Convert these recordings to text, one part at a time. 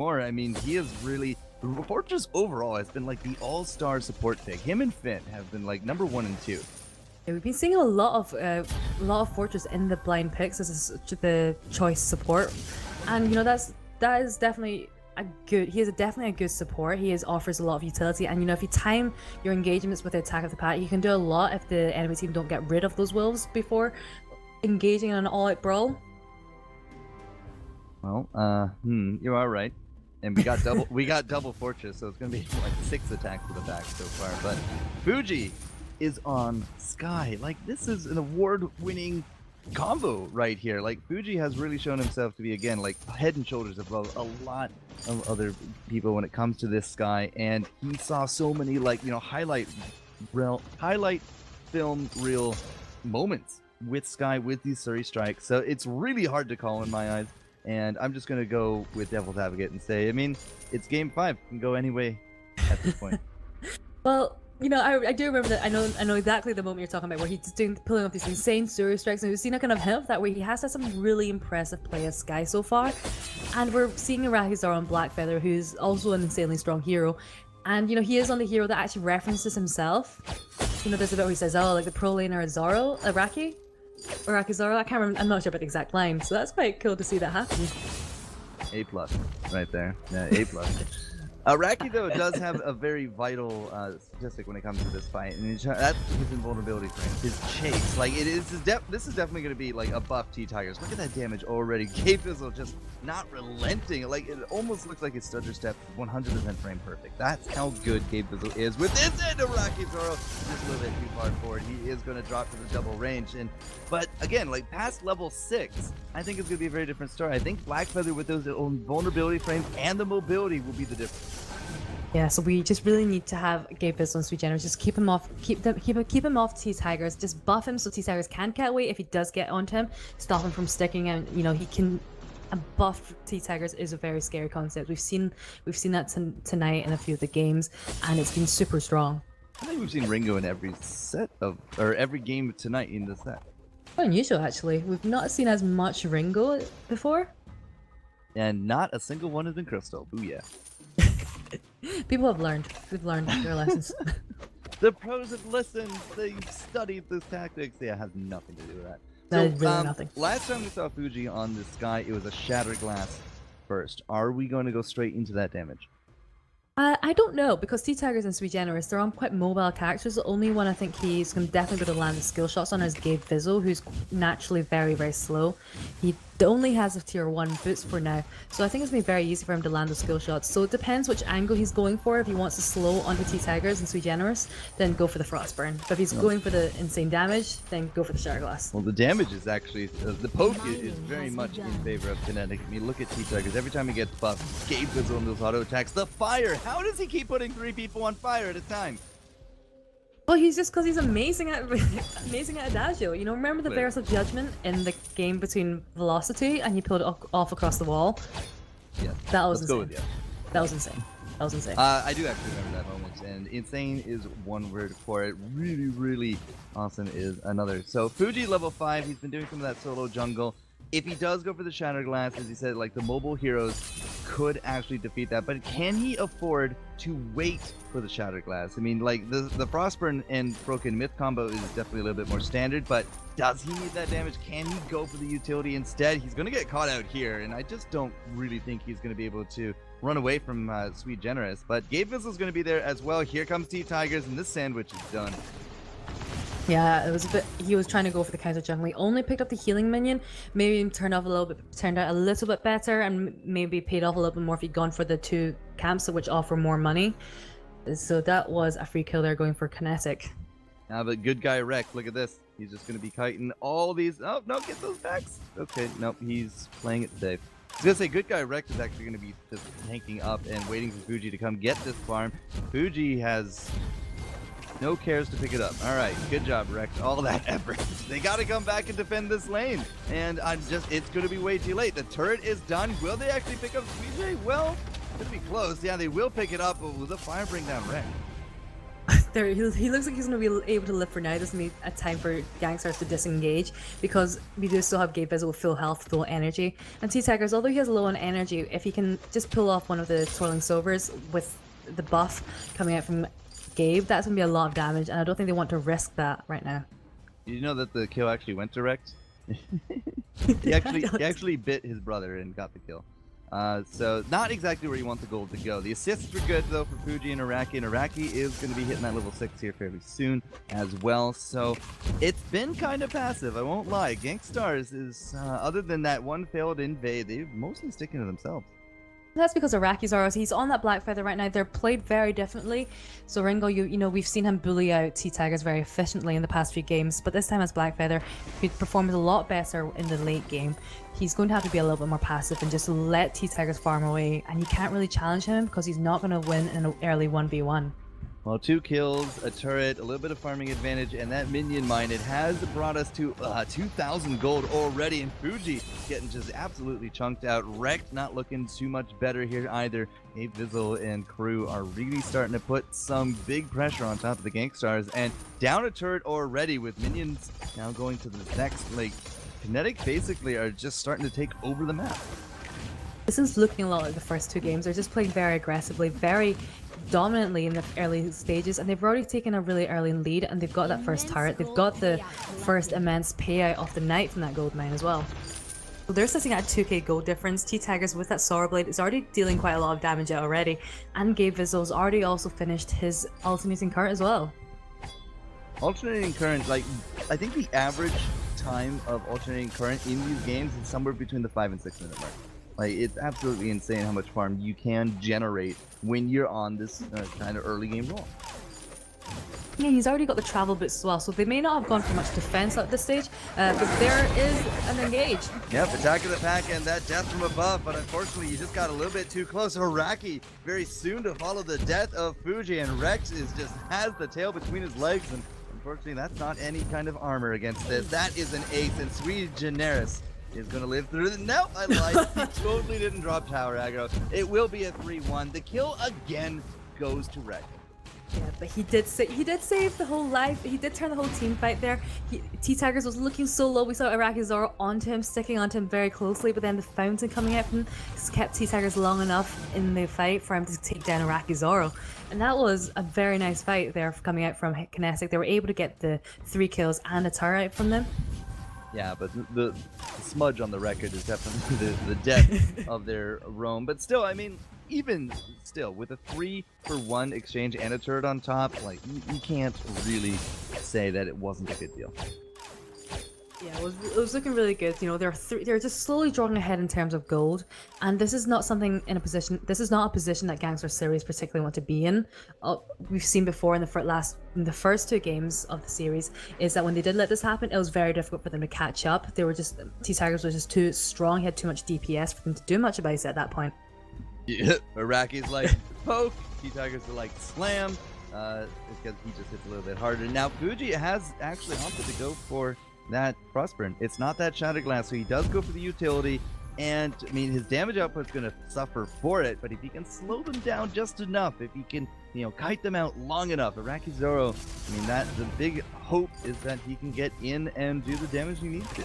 more. I mean, he is really... Fortress overall has been like the all-star support pick. Him and Finn have been like number 1 and 2. Yeah, we've been seeing a lot of Fortress in the blind picks as the choice support, and you know that is definitely a good. He is definitely a good support. He offers a lot of utility, and you know if you time your engagements with the attack of the pack, you can do a lot if the enemy team don't get rid of those wolves before engaging in an all-out brawl. Well, you are right. And we got double Fortress, so it's gonna be like 6 attacks to the back so far. But Fuji is on Sky. Like, this is an award-winning combo right here. Like, Fuji has really shown himself to be, again, like head and shoulders above a lot of other people when it comes to this Sky. And he saw so many, like, you know, highlight film reel moments with Sky with these Suri strikes. So it's really hard to call in my eyes. And I'm just going to go with Devil's Advocate and say, I mean, it's game 5. It can go any way at this point. Well, you know, I do remember that. I know exactly the moment you're talking about where he's pulling off these insane Sirius strikes, and we've seen a kind of hint of that where he has had some really impressive play as Sky so far. And we're seeing Arakizar on Blackfeather, who's also an insanely strong hero. And, you know, he is on the hero that actually references himself. You know, there's a bit where he says, oh, like the pro laner Zoro, Araki? Arakizar, I can't remember, I'm not sure about the exact line, so that's quite cool to see that happen. A+ right there. Yeah, A+. Araki, though, does have a very vital statistic when it comes to this fight, and that's his invulnerability frame, his chase. Like, this is definitely going to be like a buff T-Tigers. Look at that damage already. K-Fizzle just not relenting. Like, it almost looks like his stutter step 100% frame perfect. That's how good K-Fizzle is. With this end, Araki Zoro just a little bit too far forward. He is going to drop to the double range. But again, like past level 6, I think it's going to be a very different story. I think Blackfeather with those vulnerability frames and the mobility will be the difference. Yeah, so we just really need to have Gabe Bizzle and Sweet Generous just keep him off T-Tigers, just buff him so T-Tigers can't get away if he does get onto him, stop him from sticking, and you know he can. A buff T-Tigers is a very scary concept. We've seen that tonight in a few of the games, and it's been super strong. I think we've seen Ringo in every every game tonight in the set. Quite unusual, actually. We've not seen as much Ringo before. And not a single one has been Crystal. Booyah. People have learned. They've learned their lessons. The pros have listened. They've studied those tactics. Yeah, it has nothing to do with that. That is really nothing. Last time we saw Fuji on the Sky, it was a Shattered Glass first. Are we going to go straight into that damage? I don't know, because T-Tigers and Sweet Generous, they're on quite mobile characters. The only one I think he's going to definitely be able to land the skill shots on is Gabe Fizzle, who's naturally very, very slow. He only has a tier 1 boots for now, so I think it's going to be very easy for him to land the skill shots. So it depends which angle he's going for. If he wants to slow onto T-Tigers and Sweet Generous, then go for the Frostburn. But if he's going for the insane damage, then go for the Shattered Glass. Well, the damage is actually, the poke is very much in favor of Kinetic. I mean, look at T-Tigers. Every time he gets buffed, Gabe Fizzle on those auto attacks. The fire! How does he keep putting 3 people on fire at a time? Well, he's just because he's amazing at Adagio. You know, remember the Verse of Judgment in the game between Velocity, and he pulled it off across the wall? Yeah. That was Let's insane. go with you. That was insane. That was insane. I do actually remember that moment, and insane is one word for it. Really, really awesome is another. So Fuji level 5, he's been doing some of that solo jungle. If he does go for the Shattered Glass, as he said, like the mobile heroes could actually defeat that, but can he afford to wait for the Shattered Glass? I mean, like the Frostburn and Broken Myth combo is definitely a little bit more standard, but does he need that damage? Can he go for the utility instead? He's going to get caught out here, and I just don't really think he's going to be able to run away from Sweet Generous, but Gabe Fizzle's going to be there as well. Here comes T-Tigers, and this sandwich is done. Yeah, it was a bit. He was trying to go for the counter jungle. He only picked up the healing minion. Maybe turned out a little bit better, and maybe paid off a little bit more if he'd gone for the 2 camps, which offer more money. So that was a free kill there, going for Kinetic. Now, but good guy Wreck, look at this. He's just going to be kiting all these. Oh no, get those backs. Okay, nope, he's playing it safe. I was gonna say, good guy Rex is actually gonna be just tanking up and waiting for Fuji to come get this farm. Fuji has no cares to pick it up. All right, good job, Rex. All that effort. They gotta come back and defend this lane. And it's gonna be way too late. The turret is done. Will they actually pick up Sweet? Well, could be close. Yeah, they will pick it up, but will the fire bring down Rex? he looks like he's going to be able to live for now. Doesn't need a time for Gankstars to disengage because we do still have Gabe Vizzle with full health, full energy. And T-Tigers, although he has low on energy, if he can just pull off one of the Swirling Silvers with the buff coming out from Gabe, that's going to be a lot of damage, and I don't think they want to risk that right now. Did you know that the kill actually went direct? he actually bit his brother and got the kill. So not exactly where you want the gold to go. The assists were good though for Fuji and Araki is going to be hitting that level 6 here fairly soon as well. So it's been kind of passive, I won't lie. Gankstars is, other than that one failed invade, they're mostly sticking to themselves. That's because Araki's Aros, he's on that Black Feather right now. They're played very differently. So Ringo, you know, we've seen him bully out T-Tigers very efficiently in the past few games, but this time as Black Feather, he performs a lot better in the late game. He's going to have to be a little bit more passive and just let T-Tigers farm away, and you can't really challenge him because he's not going to win in an early 1v1. Well, 2 kills, a turret, a little bit of farming advantage, and that minion mine, it has brought us to 2,000 gold already, and Fuji getting just absolutely chunked out. Wrecked not looking too much better here either. Gabe Vizzle and crew are really starting to put some big pressure on top of the Gankstars, and down a turret already with minions now going to the next lake. Kinetic basically are just starting to take over the map. This is looking a lot like the first 2 games. They're just playing very aggressively, very dominantly in the early stages, and they've already taken a really early lead, and they've got that first turret. They've got the first immense payout of the night from that gold mine as well. So they're sitting at a 2k gold difference. T-Tigers with that Sorrow Blade is already dealing quite a lot of damage out already, and Gabe Vizzle's already also finished his alternating current as well. Alternating current, like, I think the average time of alternating current in these games is somewhere between the 5 and 6 minute mark. Like, it's absolutely insane how much farm you can generate when you're on this kind of early game roll. Yeah, he's already got the travel boots as well, so they may not have gone for much defense at this stage, but there is an engage. Yep, attack of the pack and that death from above, but unfortunately you just got a little bit too close. Araki very soon to follow the death of Fuji, and Rex is just has the tail between his legs, and unfortunately that's not any kind of armor against this. That is an ace, and Sweet Generis is going to live through it. No, I lied. He totally didn't drop tower aggro. It will be a 3-1. The kill again goes to Red. Yeah, but he did save the whole life. He did turn the whole team fight there. T-Tigers was looking so low. We saw Araki Zoro onto him, sticking onto him very closely, but then the fountain coming out from him kept T-Tigers long enough in the fight for him to take down Araki Zoro. And that was a very nice fight there coming out from Kinetic. They were able to get the 3 kills and a turret from them. Yeah, but the smudge on the record is definitely the depth of their roam. But still, I mean, even still, with a 3-for-1 exchange and a turret on top, like, you can't really say that it wasn't a good deal. Yeah, it was looking really good. You know, they're just slowly drawing ahead in terms of gold, and this is not something in a position. This is not a position that Gankstars series particularly want to be in. We've seen before in the first 2 games of the series is that when they did let this happen, it was very difficult for them to catch up. They were just T-Tigers was just too strong. He had too much DPS for them to do much about it at that point. Yeah, Araki's like poke. T-Tigers are like slam. Because he just hits a little bit harder. Now Fuji has actually opted to go for that Frostburn. It's not that Shattered Glass, so he does go for the utility, and I mean his damage output's going to suffer for it, but if he can slow them down just enough, if he can, you know, kite them out long enough, Araki Zoro, I mean, that the big hope is that he can get in and do the damage he needs to.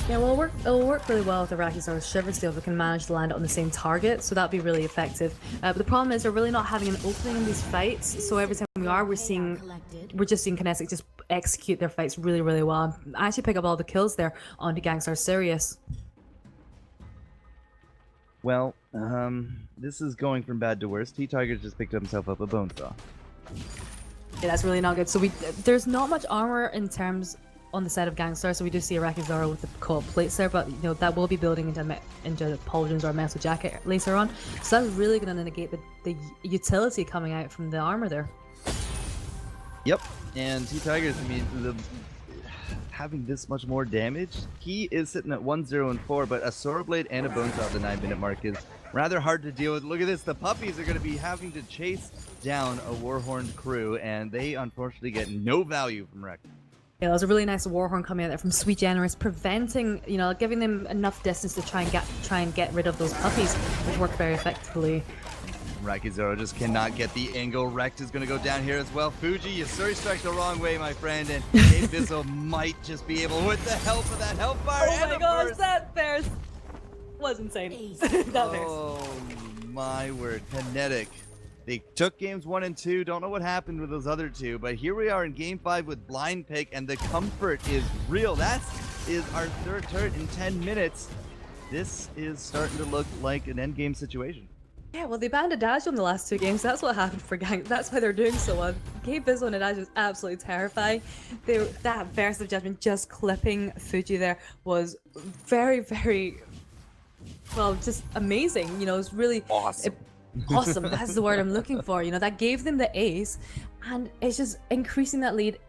Yeah, well, it will work really well with Araki Zoro's Shiver Steel if we can manage to land it on the same target, so that'd be really effective. But the problem is they're really not having an opening in these fights, so every time we're just seeing Kinetic just execute their fights really, really well. I actually pick up all the kills there onto Gankstars Sirius. Well, this is going from bad to worse. T-Tigers just picked himself up a bone saw. Yeah, that's really not good. So there's not much armor in terms on the side of Gangstar, so we do see Araki Zoro with the co-op plates there, but you know that will be building into pauldrons or a metal jacket later on, so that's really going to negate the utility coming out from the armor there. Yep, and T-Tigers, I mean, having this much more damage, he is sitting at 1-0-4, but a Sword Blade and a Bone Saw at the 9-minute mark is rather hard to deal with. Look at this, the puppies are going to be having to chase down a Warhorned crew, and they unfortunately get no value from Rex. Yeah, there was a really nice Warhorn coming out there from Sweet Generous, preventing, you know, giving them enough distance to try and get rid of those puppies, which worked very effectively. Raki Zoro just cannot get the angle. Rekt is going to go down here as well. Fuji, you Suri strike the wrong way, my friend, and Gabe Bizzle might just be able, with the help of that Hellfire Oh and my a gosh, burst. that burst was insane. that burst. Oh my word, Kinetic. They took games 1 and 2. Don't know what happened with those other two, but here we are in game 5 with blind pick, and the comfort is real. That is our third turret in 10 minutes. This is starting to look like an end game situation. Yeah, well, they banned Adagio in the last 2 games. That's what happened for Gang. That's why they're doing so well. Gabe Bizzle and Adagio is absolutely terrifying. That burst of judgment just clipping Fuji there was very, very, well, just amazing. You know, it's really Awesome. Awesome. That's the word I'm looking for. You know, that gave them the ace, and it's just increasing that lead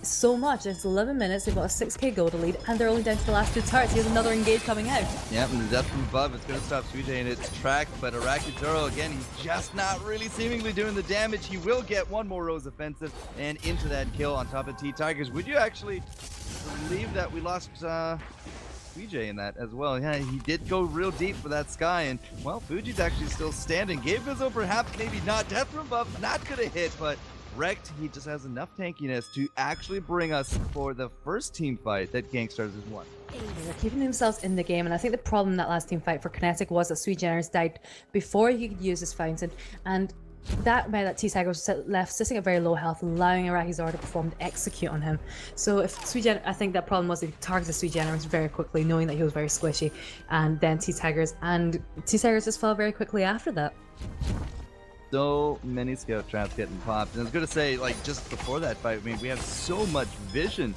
so much. It's 11 minutes. They've got a 6k gold to lead, and they're only down to the last 2 turrets. Here's another engage coming out. Yep, and the death from above is going to stop Suijay in its track, but Araki Zoro, again, he's just not really seemingly doing the damage. He will get one more Rose offensive and into that kill on top of T-Tigers. Would you actually believe that we lost Fuji in that as well? Yeah, he did go real deep for that Sky, and well, Fuji's actually still standing. Gabe Bizzle perhaps maybe not. Death from above not gonna hit, but Rekt, he just has enough tankiness to actually bring us for the first team fight that Gankstars has won. They're keeping themselves in the game, and I think the problem in that last team fight for Kinetic was that Sui Generous died before he could use his fountain, and that meant that T-Tiger was left sitting at very low health, allowing Araki Zoro to perform and execute on him. So if I think that problem was that he targeted Sui Generous very quickly, knowing that he was very squishy, and then T-Tigers just fell very quickly after that. So many scout traps getting popped, and I was gonna say, like, just before that fight, I mean, we have so much vision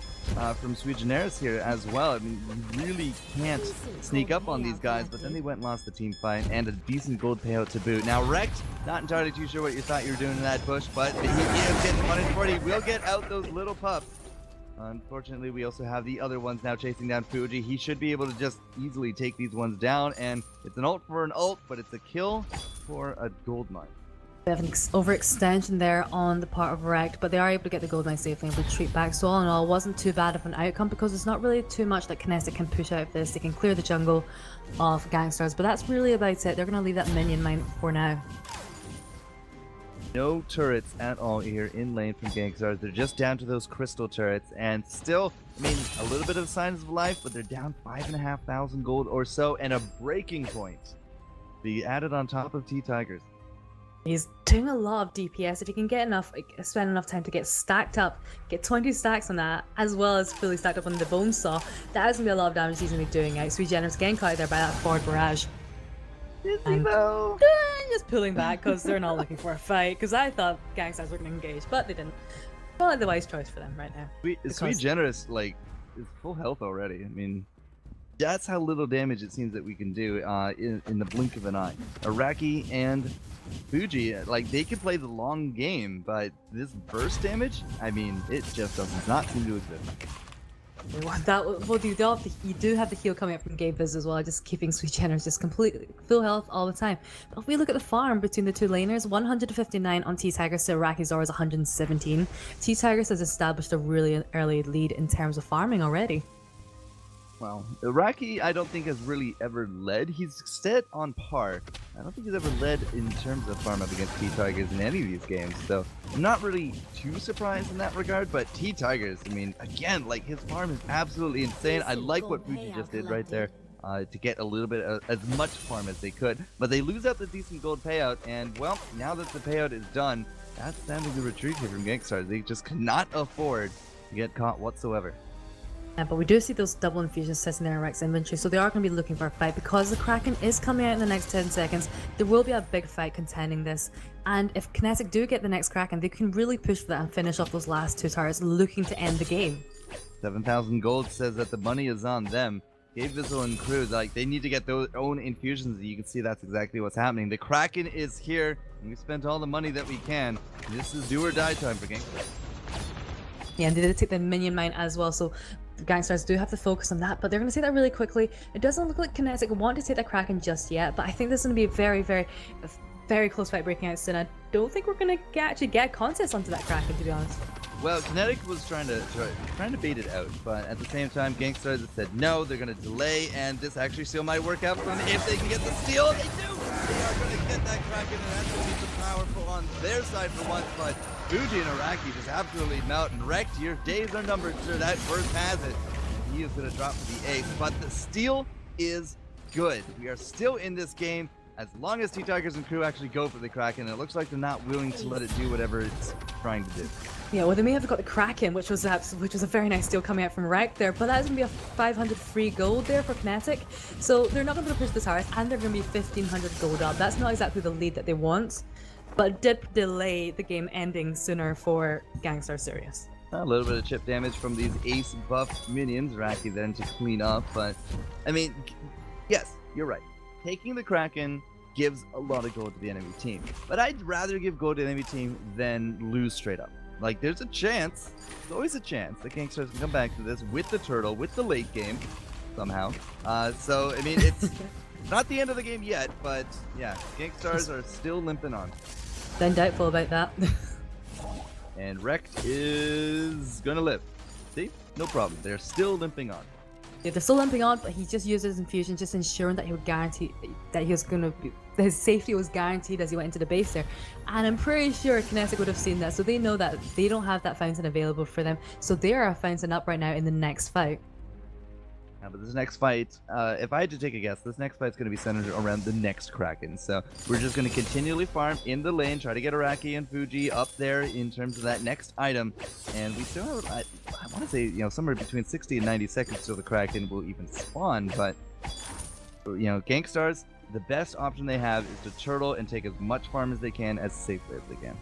from Sui Generis here as well. I mean, you really can't sneak up on these guys, but then they went and lost the team fight and a decent gold payout to boot. Now, Rekt, not entirely too sure what you thought you were doing in that push, but he is getting punished for it. He will get out those little pups. Unfortunately, we also have the other ones now chasing down Fuji. He should be able to just easily take these ones down, and it's an ult for an ult, but it's a kill for a gold mine. They have an overextension there on the part of Rekt, but they are able to get the gold mine safely and retreat back. So all in all, it wasn't too bad of an outcome, because it's not really too much that Kinetic can push out of this. They can clear the jungle of Gankstars, but that's really about it. They're going to leave that minion mine for now. No turrets at all here in lane from Gankstars. They're just down to those crystal turrets, and still, I mean, a little bit of signs of life, but they're down 5,500 gold or so, and a breaking point be added on top of T-Tigers. He's doing a lot of DPS. If he can get enough, spend enough time to get stacked up, get 20 stacks on that, as well as fully stacked up on the bone saw, that is going to be a lot of damage he's going to be doing out. Sui Generous getting caught there by that forward barrage. And just pulling back because they're not looking for a fight, because I thought Gankstars were going to engage, but they didn't. Well, the wise choice for them right now. Sui Generous, like, is full health already. I mean, that's how little damage it seems that we can do in the blink of an eye. Araki and Fuji, like, they could play the long game, but this burst damage, I mean, it just does not seem to exist. You do have the heal coming up from Gabe Biz as well, just keeping Sui Generous just completely full health all the time. But if we look at the farm between the two laners, 159 on T-Tigers to Araki Zoro's 117. T-Tigers has established a really early lead in terms of farming already. Well, Araki, I don't think has really ever led. He's set on par. I don't think he's ever led in terms of farm up against T-Tigers in any of these games, so I'm not really too surprised in that regard, but T-Tigers, I mean, again, like, his farm is absolutely insane. I like what Fuji just did right there to get a little bit as much farm as they could, but they lose out the decent gold payout, and, well, now that the payout is done, that's time to retreat here from Gankstars. They just cannot afford to get caught whatsoever. Yeah, but we do see those double infusions sitting there in Rekt's inventory, so they are going to be looking for a fight. Because the Kraken is coming out in the next 10 seconds, there will be a big fight contending this. And if Kinetic do get the next Kraken, they can really push for that and finish off those last 2 turrets, looking to end the game. 7,000 gold says that the money is on them. Gabe Bizzle and crew, like, they need to get their own infusions. You can see that's exactly what's happening. The Kraken is here, and we spent all the money that we can. This is do or die time for Gankstars. Yeah, and they did take the minion mine as well, so Gankstars do have to focus on that, but they're going to see that really quickly. It doesn't look like Kinetic want to take that Kraken just yet, but I think this is going to be a very, very, very close fight breaking out soon. I don't think we're going to actually get contest onto that Kraken, to be honest. Well, Kinetic was trying to bait it out, but at the same time, Gankstars have said no, they're going to delay, and this actually still might work out for them if they can get the steal. They do! They are going to get that Kraken, and that's going to be so powerful on their side for once, but Fuji and Araki just absolutely melt, and Wrecked, your days are numbered, sir. That first has it. He is going to drop for the ace, but the steal is good. We are still in this game as long as T-Tigers and crew actually go for the Kraken, and it looks like they're not willing to let it do whatever it's trying to do. Yeah, well, they may have got the Kraken, which was a very nice deal coming out from Rec there, but that's going to be a 500 free gold there for Kinetic. So they're not going to push this hard, and they're going to be 1,500 gold up. That's not exactly the lead that they want, but it did delay the game ending sooner for Gankstars Sirius. A little bit of chip damage from these ace buff minions, Raki then to clean up, but I mean, yes, you're right. Taking the Kraken gives a lot of gold to the enemy team, but I'd rather give gold to the enemy team than lose straight up. Like, there's a chance, there's always a chance that Gankstars can come back to this with the turtle, with the late game, somehow. So, I mean, it's not the end of the game yet, but yeah, Gankstars are still limping on. Then doubtful about that. And Wrecked is gonna live. See? No problem. They're still limping on. Yeah, they're still limping on, but he just used his infusion, just ensuring that he would guarantee that he was gonna be, that his safety was guaranteed as he went into the base there. And I'm pretty sure Kinetic would have seen that, so they know that they don't have that fountain available for them. So they are a fountain up right now in the next fight. But this next fight, if I had to take a guess, this next fight's going to be centered around the next Kraken. So we're just going to continually farm in the lane, try to get Araki and Fuji up there in terms of that next item. And we still have, I want to say, you know, somewhere between 60 and 90 seconds till the Kraken will even spawn. But, you know, Gankstars, the best option they have is to turtle and take as much farm as they can as safely as they can.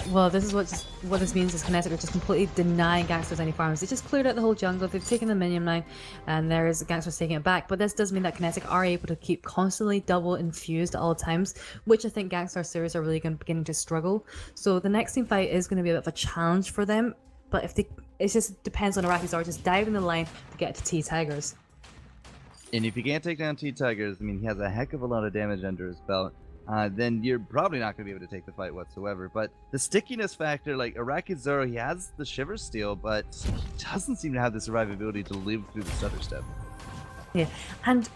Well, this is what this means is Kinetic are just completely denying Gankstars any farms. They just cleared out the whole jungle, they've taken the minion line, and there's Gankstars taking it back. But this does mean that Kinetic are able to keep constantly double infused at all times, which I think Gankstars series are really beginning to struggle. So the next team fight is going to be a bit of a challenge for them, but if it just depends on Araki's are just diving the line to get to T-Tigers. And if you can't take down T-Tigers, I mean, he has a heck of a lot of damage under his belt. Then you're probably not going to be able to take the fight whatsoever. But the stickiness factor, like Araki Zoro, he has the Shiver Steel, but he doesn't seem to have the survivability to live through the Stutter Step. Yeah, and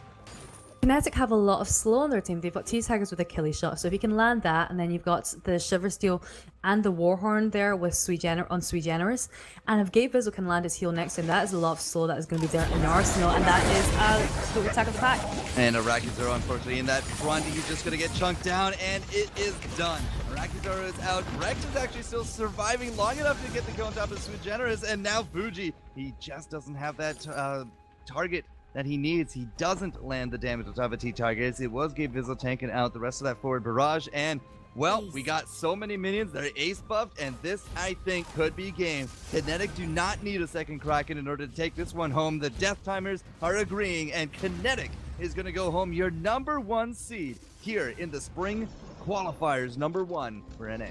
Kinetic have a lot of slow on their team. They've got T-Tigers with Achilles shot, so if you can land that, and then you've got the Shiver Steel and the Warhorn there with Sui Generis, and if Gabe Vizzle can land his heal next to him, that is a lot of slow that is going to be there in the arsenal, and that is the attack of the pack. And Araki Zoro, unfortunately, in that front, he's just going to get chunked down, and it is done. Araki Zoro is out. Rex is actually still surviving long enough to get the kill on top of Sui Generis, and now Fuji, he just doesn't have that target that he needs. He doesn't land the damage on top of T-Tigers. It was Gabe Vizzle tanking out the rest of that forward barrage, and well, we got so many minions. They're ace buffed, and this, I think, could be game. Kinetic do not need a second Kraken in order to take this one home. The Death Timers are agreeing, and Kinetic is going to go home your #1 seed here in the Spring Qualifiers, #1 for NA.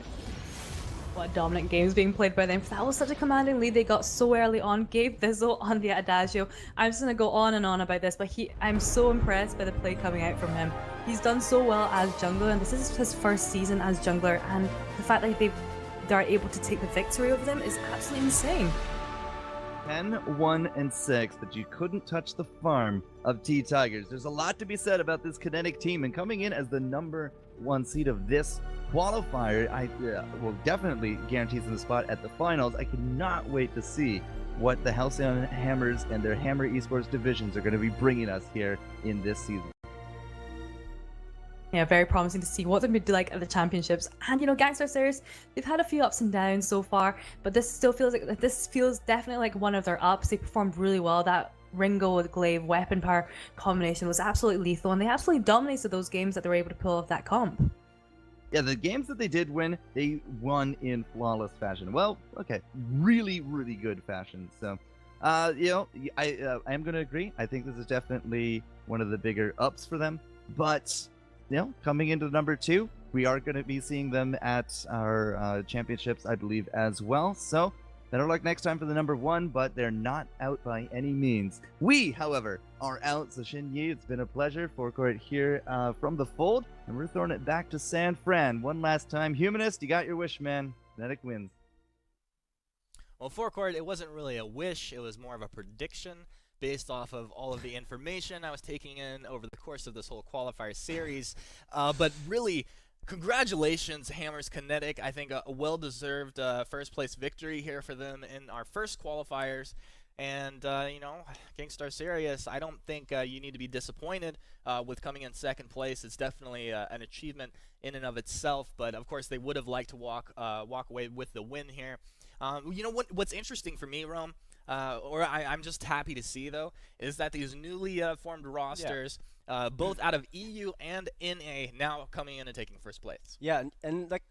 What dominant games being played by them. That was such a commanding lead they got so early on. Gabe Vizzle on the Adagio. I'm just going to go on and on about this, but I'm so impressed by the play coming out from him. He's done so well as jungler, and this is his first season as jungler, and the fact that they're able to take the victory over them is absolutely insane. 10-1-6, but you couldn't touch the farm of T-Tigers. There's a lot to be said about this Kinetic team, and coming in as the #1 seed of this qualifier, I will definitely guarantee them the spot at the finals. I cannot wait to see what the Halcyon Hammers and their Hammer Esports divisions are going to be bringing us here in this season. Yeah, very promising to see what they're going to do like at the championships. And you know, Gangstar Series, they've had a few ups and downs so far, but this still feels like definitely like one of their ups. They performed really well. That Ringo with Glaive weapon power combination was absolutely lethal, and they absolutely dominated those games that they were able to pull off that comp. Yeah, the games that they did win, they won in flawless fashion. Well, okay, really, really good fashion. So, you know, I am going to agree. I think this is definitely one of the bigger ups for them. But, you know, coming into #2, we are going to be seeing them at our championships, I believe, as well. So, better luck next time for the #1, but they're not out by any means. We, however, are out. So Shin Yi, it's been a pleasure. Forecourt here from the fold, and we're throwing it back to San Fran one last time. Humanist, you got your wish, man. Kinetic wins. Well, Forecourt, it wasn't really a wish. It was more of a prediction, based off of all of the information I was taking in over the course of this whole qualifier series. But really, congratulations, Hammers Kinetic. I think a well-deserved first place victory here for them in our first qualifiers. And, you know, Gangstar Sirius, I don't think you need to be disappointed with coming in second place. It's definitely an achievement in and of itself, but of course they would have liked to walk away with the win here. You know what's interesting for me, Rome, I'm just happy to see, though, is that these newly formed rosters, both out of EU and NA, now coming in and taking first place. Yeah, and like